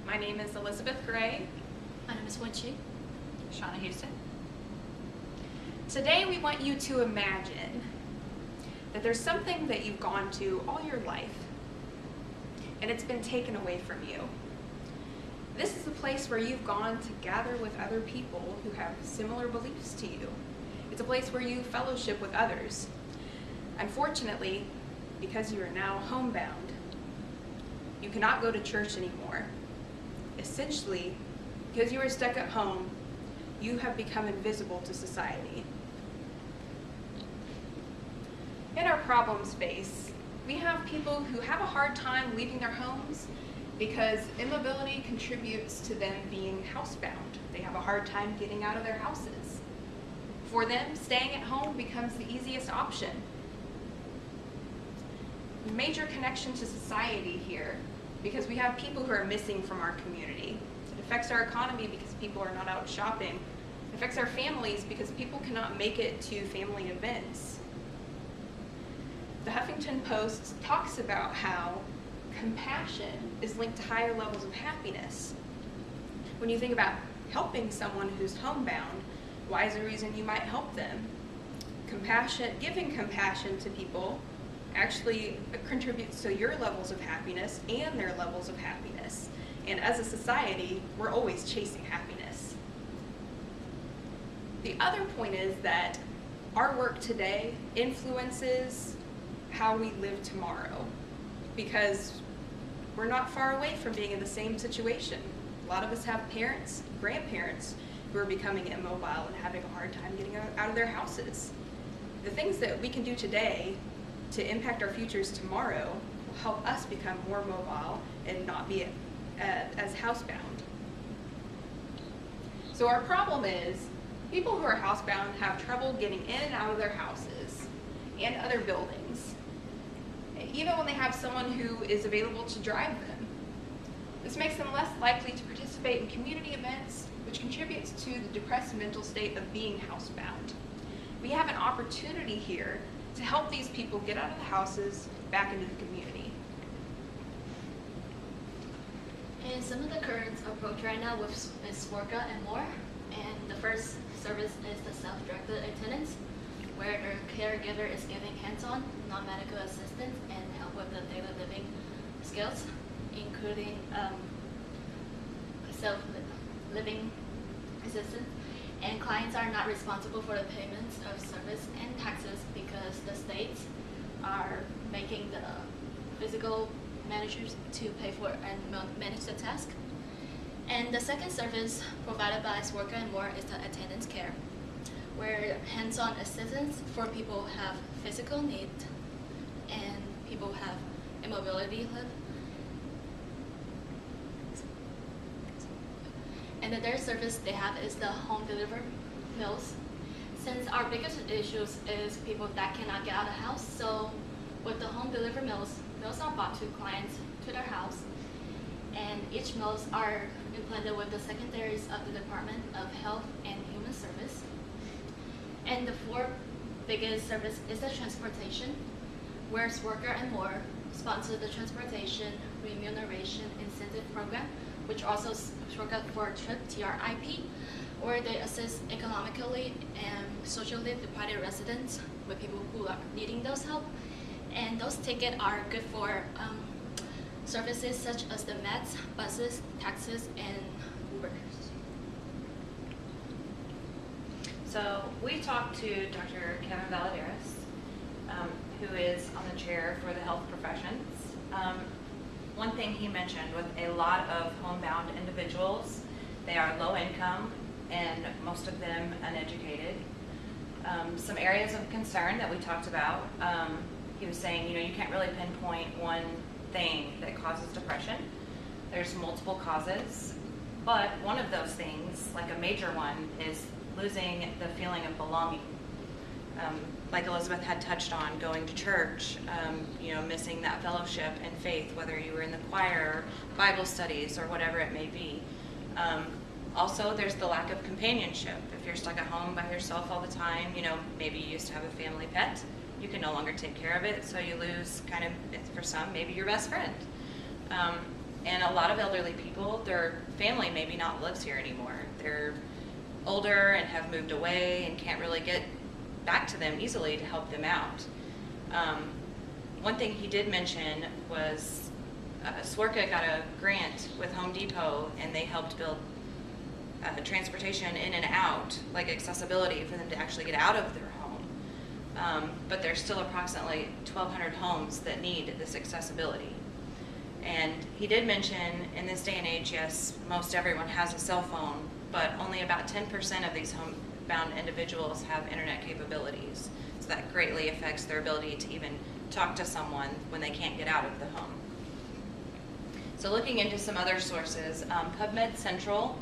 My name is Elizabeth Gray. My name is Wenqi. Shawna Houston. Today we want you to imagine that there's something that you've gone to all your life and it's been taken away from you. This is a place where you've gone to gather with other people who have similar beliefs to you. It's a place where you fellowship with others. Unfortunately, because you are now homebound, you cannot go to church anymore. Essentially, because you are stuck at home, you have become invisible to society. In our problem space, we have people who have a hard time leaving their homes because immobility contributes to them being housebound. They have a hard time getting out of their houses. For them, staying at home becomes the easiest option. Major connection to society here because we have people who are missing from our community. It affects our economy because people are not out shopping. It affects our families because people cannot make it to family events. The Huffington Post talks about how compassion is linked to higher levels of happiness. When you think about helping someone who's homebound, why is the reason you might help them? Compassion, giving compassion to people actually contributes to your levels of happiness and their levels of happiness. And as a society, we're always chasing happiness. The other point is that our work today influences how we live tomorrow because we're not far away from being in the same situation. A lot of us have parents, grandparents who are becoming immobile and having a hard time getting out of their houses. The things that we can do today to impact our futures tomorrow will help us become more mobile and not be as housebound. So our problem is people who are housebound have trouble getting in and out of their houses and other buildings, even when they have someone who is available to drive them. This makes them less likely to participate in community events, which contributes to the depressed mental state of being housebound. We have an opportunity here to help these people get out of the houses, back into the community. And some of the current approach right now is Worka and more. And the first service is the self-directed attendance, where the caregiver is giving hands-on, non-medical assistance and help with the daily living skills, including self-living assistance. And clients are not responsible for the payments of service and taxes because the states are making the physical managers to pay for and manage the task. And the second service provided by Worka and More is the attendance care, where hands-on assistance for people who have physical needs and people who have immobility. And the third service they have is the home delivered meals. Since our biggest issues is people that cannot get out of the house, so with the home delivered meals are brought to clients to their house, and each meals are implemented with the secretaries of the Department of Health and Human Service. And the fourth biggest service is the transportation, where Worka and More sponsor the transportation remuneration incentive program, which also Worka for Trip, TRIP, where they assist economically and socially deprived residents with people who are needing those help. And those tickets are good for services such as the meds, buses, taxis, and Uber. So we talked to Dr. Kevin Valadares, who is on the chair for the health professions. One thing he mentioned with a lot of homebound individuals, they are low income and most of them uneducated. Some areas of concern that we talked about, he was saying, you can't really pinpoint one thing that causes depression. There's multiple causes, but one of those things, like a major one, is losing the feeling of belonging. Like Elizabeth had touched on, going to church, missing that fellowship and faith, whether you were in the choir, Bible studies, or whatever it may be. Also, there's the lack of companionship. If you're stuck at home by yourself all the time, maybe you used to have a family pet, you can no longer take care of it, so you lose kind of, for some, maybe your best friend. And a lot of elderly people, their family maybe not lives here anymore. They're older and have moved away and can't really get back to them easily to help them out. One thing he did mention was Swerka got a grant with Home Depot, and they helped build transportation in and out, like accessibility for them to actually get out of their home. But there's still approximately 1,200 homes that need this accessibility. And he did mention in this day and age, yes, most everyone has a cell phone, but only about 10% of these homebound individuals have internet capabilities. So that greatly affects their ability to even talk to someone when they can't get out of the home. So looking into some other sources, PubMed Central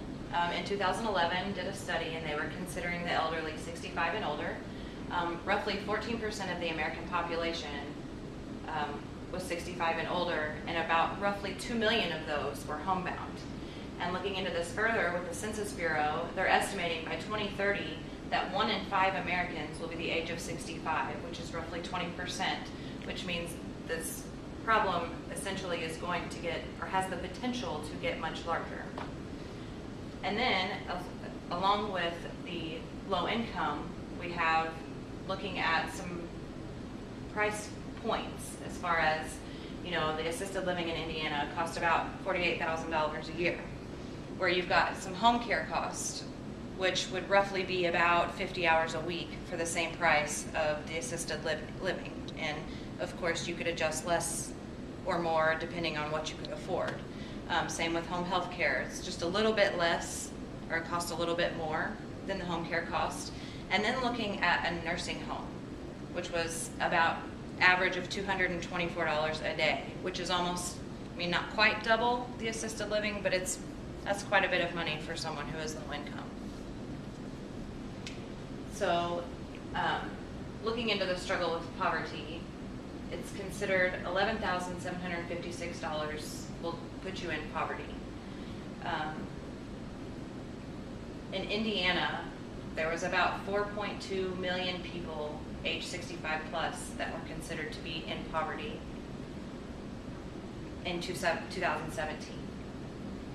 in 2011 did a study, and they were considering the elderly 65 and older. Roughly 14% of the American population was 65 and older, and about roughly 2 million of those were homebound. And looking into this further with the Census Bureau, they're estimating by 2030 that 1 in 5 Americans will be the age of 65, which is roughly 20%, which means this problem essentially is going to get, or has the potential to get, much larger. And then, along with the low income, we have looking at some price points as far as, you know, the assisted living in Indiana costs about $48,000 a year, where you've got some home care cost, which would roughly be about 50 hours a week for the same price of the assisted living. And of course, you could adjust less or more depending on what you could afford. Same with home health care. It's just a little bit less, or it costs a little bit more than the home care cost. And then looking at a nursing home, which was about average of $224 a day, which is almost, I mean, not quite double the assisted living, but that's quite a bit of money for someone who is low income. So looking into the struggle with poverty, it's considered $11,756 will put you in poverty. In Indiana, there was about 4.2 million people age 65 plus that were considered to be in poverty in 2017.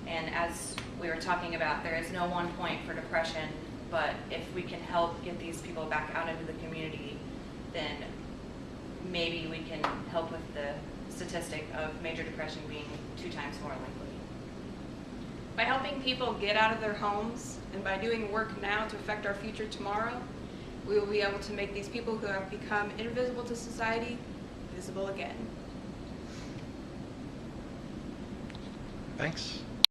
And as we were talking about, there is no one point for depression, but if we can help get these people back out into the community, then maybe we can help with the statistic of major depression being 2 times more likely. By helping people get out of their homes and by doing work now to affect our future tomorrow, we will be able to make these people who have become invisible to society visible again. Thanks.